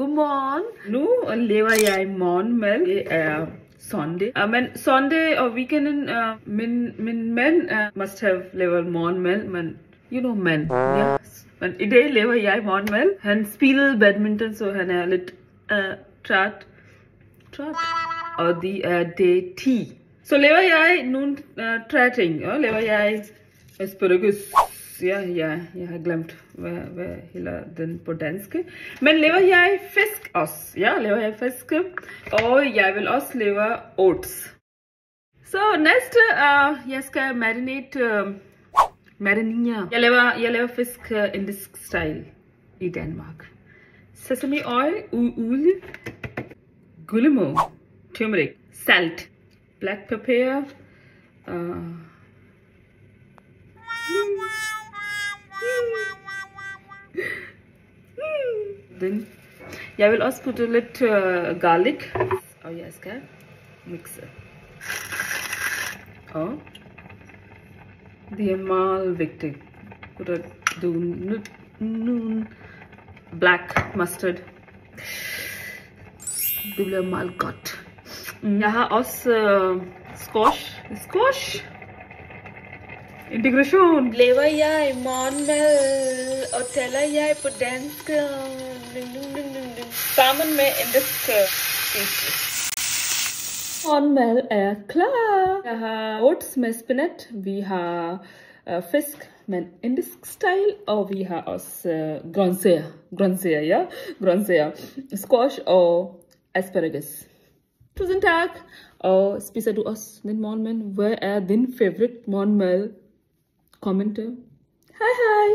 Godmorgen. Nu lever jeg morgenmad. Det er Sunday. Men Sunday og weekenden, min mand must have lavet morgenmad, men you know man. Yes. Men i dag lever jeg morgenmad. Han spillede badminton, så han er lidt træt. Og det er dag 10. Så laver jeg nogle ting. Laver jeg asparagus. Ja, jeg har glemt, hvad hedder den på dansk. Men laver jeg fisk også. Ja, laver jeg fisk. Og jeg vil også lave oats. Så næste, jeg skal marinere. Jeg laver fisk indisk style i Danmark. Sesame oil, olie, guacamole, turmeric, salt, black pepper, jeg vil også putte lidt garlic, og jeg skal mixe. Og det er meget vigtigt. Putte nogle black mustard. Det bliver meget godt. Jeg har også squash. Integration. Lever jeg morgenmad og taler jeg på dansk sammen med indisk spise. Morgenmad er klar. Jeg har oats med spinat. Vi har fisk med indisk style, og vi har også grøntsager, squash og asparagus. Tusind tak. Og spiser du også din morgenmad? Hvad er din favorite morgenmad? Kommenter. Hej hej.